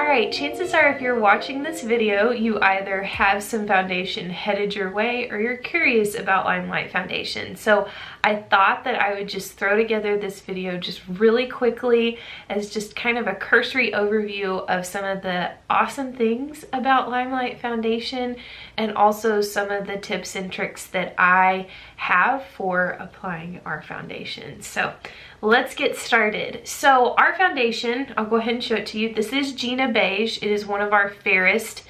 Alright, chances are if you're watching this video, you either have some foundation headed your way or you're curious about LimeLight foundation. So I thought that I would just throw together this video just really quickly as just kind of a cursory overview of some of the awesome things about LimeLight foundation and also some of the tips and tricks that I have for applying our foundation. So let's get started. So our foundation, I'll go ahead and show it to you. This is Gina Beige. It is one of our fairest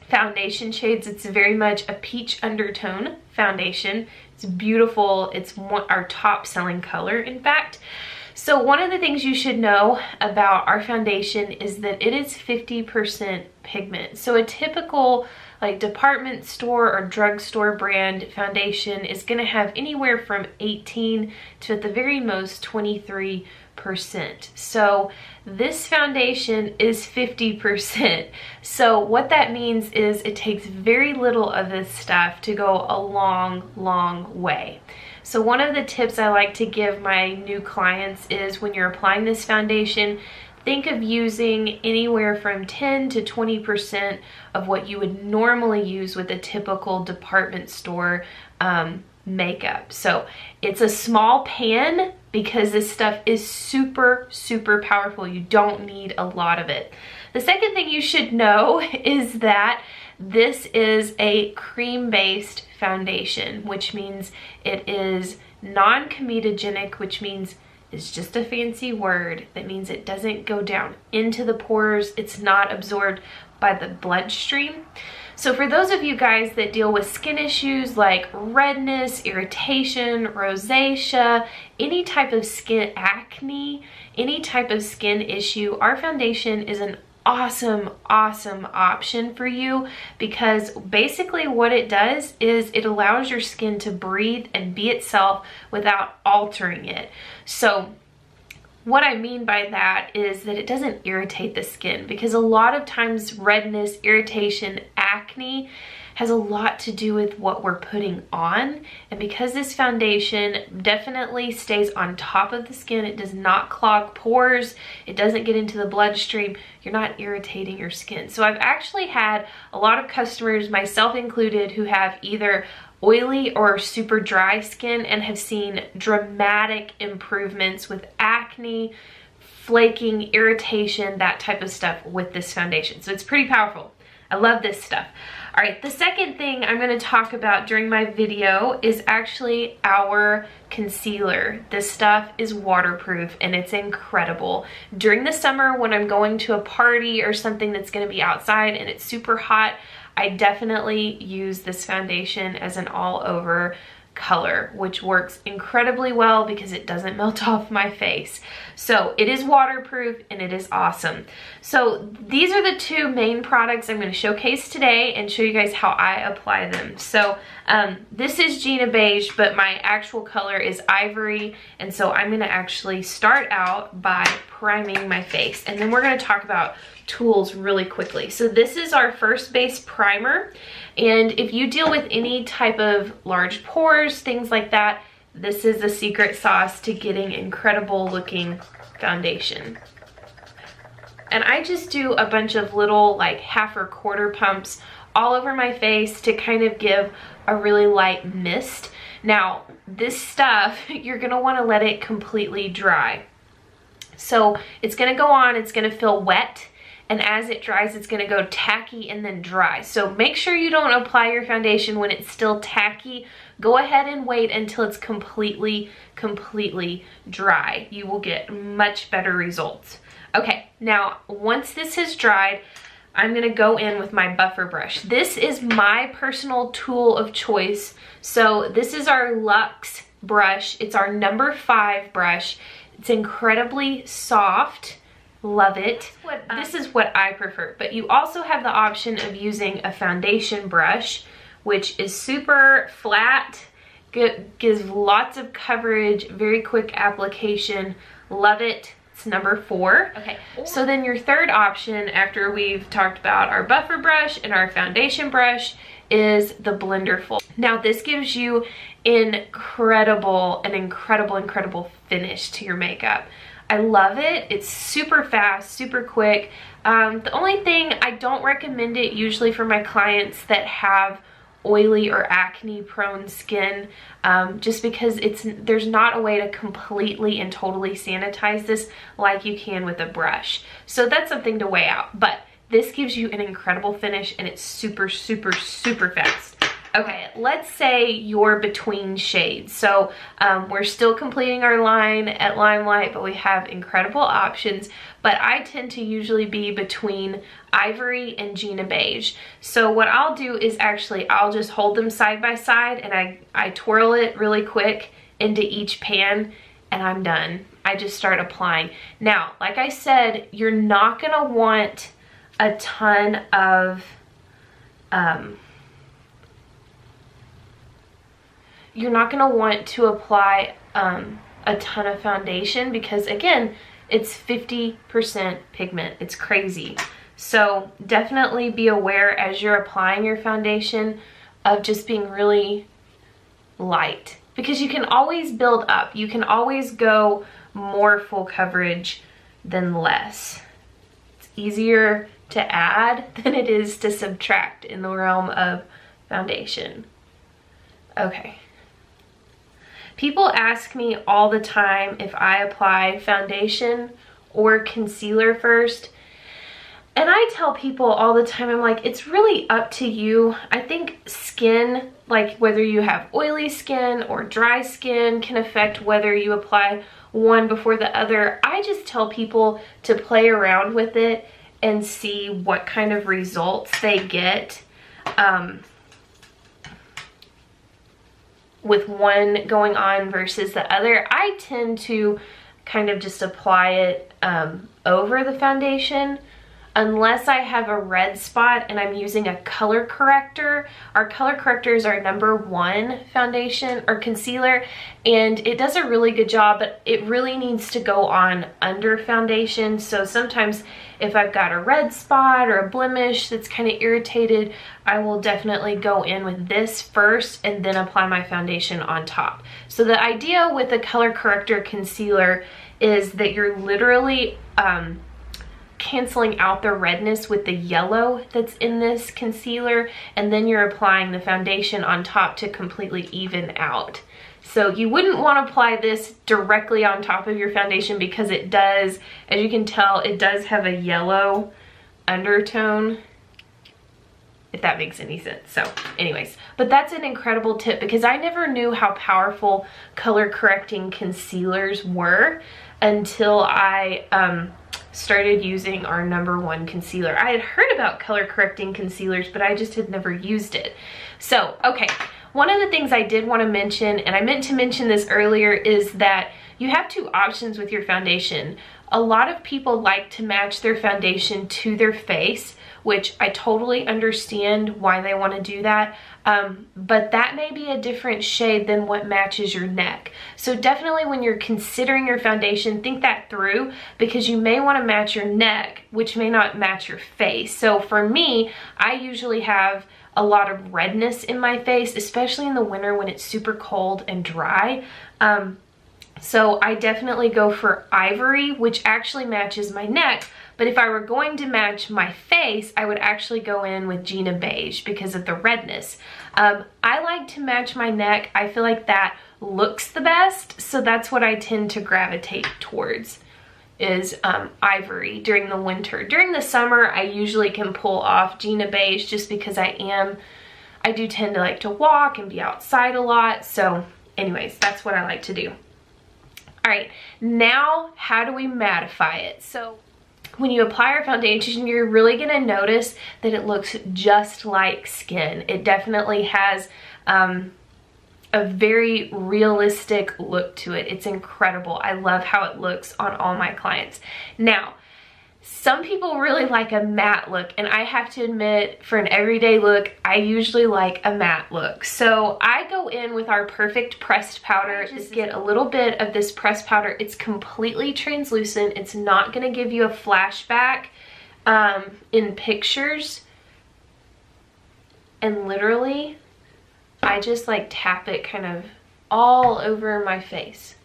foundation shades. It's very much a peach undertone foundation. It's beautiful. It's our top selling color, in fact. So one of the things you should know about our foundation is that it is 50% pigment. So a typical like department store or drugstore brand foundation is going to have anywhere from 18 to at the very most 23%. So this foundation is 50%. So what that means is it takes very little of this stuff to go a long way. So one of the tips I like to give my new clients is when you're applying this foundation, think of using anywhere from 10 to 20% of what you would normally use with a typical department store makeup. So it's a small pan because this stuff is super powerful. You don't need a lot of it. The second thing you should know is that this is a cream-based foundation, which means it is non-comedogenic, which means it's just a fancy word that means it doesn't go down into the pores. It's not absorbed by the bloodstream. So for those of you guys that deal with skin issues like redness, irritation, rosacea, any type of skin acne, any type of skin issue, our foundation is an awesome option for you because basically what it does is it allows your skin to breathe and be itself without altering it. So what I mean by that is that it doesn't irritate the skin, because a lot of times redness, irritation, acne has a lot to do with what we're putting on. And because this foundation definitely stays on top of the skin, it does not clog pores, it doesn't get into the bloodstream, you're not irritating your skin. So I've actually had a lot of customers, myself included, who have either oily or super dry skin and have seen dramatic improvements with acne, flaking, irritation, that type of stuff with this foundation. So it's pretty powerful. I love this stuff. All right, the second thing I'm going to talk about during my video is actually our concealer. This stuff is waterproof and it's incredible. During the summer when I'm going to a party or something that's going to be outside and it's super hot, I definitely use this foundation as an all over color, which works incredibly well because it doesn't melt off my face. So it is waterproof and it is awesome. So these are the two main products I'm going to showcase today and show you guys how I apply them. So this is Gina Beige, but my actual color is ivory, and so I'm going to actually start out by priming my face, and then we're going to talk about tools really quickly. So this is our first base primer, and if you deal with any type of large pores, things like that, this is the secret sauce to getting incredible looking foundation. And I just do a bunch of little like half or quarter pumps all over my face to kind of give a really light mist. Now this stuff, you're gonna wanna let it completely dry. So it's gonna go on, it's gonna feel wet, and as it dries, it's gonna go tacky and then dry. So make sure you don't apply your foundation when it's still tacky. Go ahead and wait until it's completely dry. You will get much better results. Okay, now once this has dried, I'm gonna go in with my buffer brush. This is my personal tool of choice. So this is our Luxe brush. It's our number 5 brush. It's incredibly soft. Love it. This is what I prefer, but you also have the option of using a foundation brush, which is super flat, gives lots of coverage, very quick application. Love it. It's number 4. Okay, so then your third option after we've talked about our buffer brush and our foundation brush is the blender fold. Now this gives you an incredible finish to your makeup. I love it. It's super fast, super quick. The only thing, I don't recommend it usually for my clients that have oily or acne prone skin, just because there's not a way to completely and totally sanitize this like you can with a brush. So that's something to weigh out, but this gives you an incredible finish and it's super, super, super fast. Okay, let's say you're between shades. So we're still completing our line at LimeLight, but we have incredible options. But I tend to usually be between Ivory and Gina Beige. So what I'll do is actually, I'll just hold them side by side and I twirl it really quick into each pan and I'm done. I just start applying. Now, like I said, you're not gonna want a ton of, you're not going to want to apply a ton of foundation because, again, it's 50% pigment. It's crazy. So definitely be aware as you're applying your foundation of just being really light, because you can always build up. You can always go more full coverage than less. It's easier to add than it is to subtract in the realm of foundation. Okay. People ask me all the time if I apply foundation or concealer first. And I tell people all the time, I'm like, it's really up to you. I think skin, like whether you have oily skin or dry skin, can affect whether you apply one before the other. I just tell people to play around with it and see what kind of results they get. With one going on versus the other. I tend to kind of just apply it over the foundation unless I have a red spot and I'm using a color corrector. Our color corrector is our #1 foundation or concealer, and it does a really good job, but it really needs to go on under foundation. So sometimes if I've got a red spot or a blemish that's kind of irritated, I will definitely go in with this first and then apply my foundation on top. So the idea with a color corrector concealer is that you're literally canceling out the redness with the yellow that's in this concealer, and then you're applying the foundation on top to completely even out. So you wouldn't want to apply this directly on top of your foundation because it does, as you can tell, it does have a yellow undertone, if that makes any sense. So anyways, but that's an incredible tip because I never knew how powerful color correcting concealers were until I started using our #1 concealer. I had heard about color correcting concealers, but I just had never used it. So, okay, one of the things I did want to mention, and I meant to mention this earlier, is that you have two options with your foundation. A lot of people like to match their foundation to their face, which I totally understand why they want to do that, but that may be a different shade than what matches your neck. So definitely when you're considering your foundation, think that through, because you may want to match your neck, which may not match your face. So for me, I usually have a lot of redness in my face, especially in the winter when it's super cold and dry. So I definitely go for Ivory, which actually matches my neck. But if I were going to match my face, I would actually go in with Gina Beige because of the redness. I like to match my neck. I feel like that looks the best. So that's what I tend to gravitate towards, is Ivory during the winter. During the summer, I usually can pull off Gina Beige just because I do tend to like to walk and be outside a lot. So anyways, that's what I like to do. All right, now how do we mattify it? So when you apply our foundation, you're really gonna notice that it looks just like skin. It definitely has a very realistic look to it. It's incredible. I love how it looks on all my clients. Now, some people really like a matte look, and I have to admit, for an everyday look, I usually like a matte look. So I go in with our Perfect Pressed Powder. Just get a little bit of this pressed powder. It's completely translucent. It's not gonna give you a flashback in pictures. And literally, I just like tap it kind of all over my face.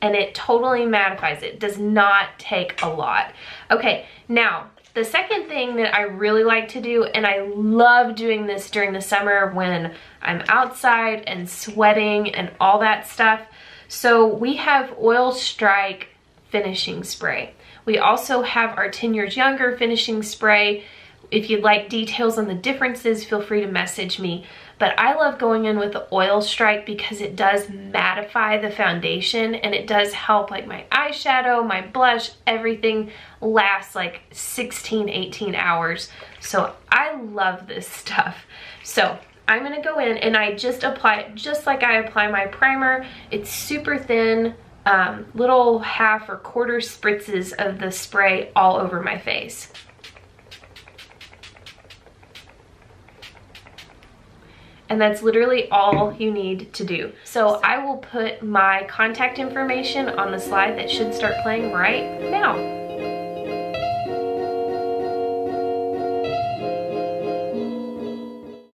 and it totally mattifies. It does not take a lot. Okay, now, the second thing that I really like to do, and I love doing this during the summer when I'm outside and sweating and all that stuff. So we have Oil Strike finishing spray. We also have our 10 Years Younger finishing spray. If you'd like details on the differences, feel free to message me. But I love going in with the Oil Strike because it does mattify the foundation, and it does help like my eyeshadow, my blush, everything lasts like 16, 18 hours. So I love this stuff. So I'm gonna go in and I just apply it just like I apply my primer. It's super thin, little half or quarter spritzes of the spray all over my face. And that's literally all you need to do. So I will put my contact information on the slide that should start playing right now.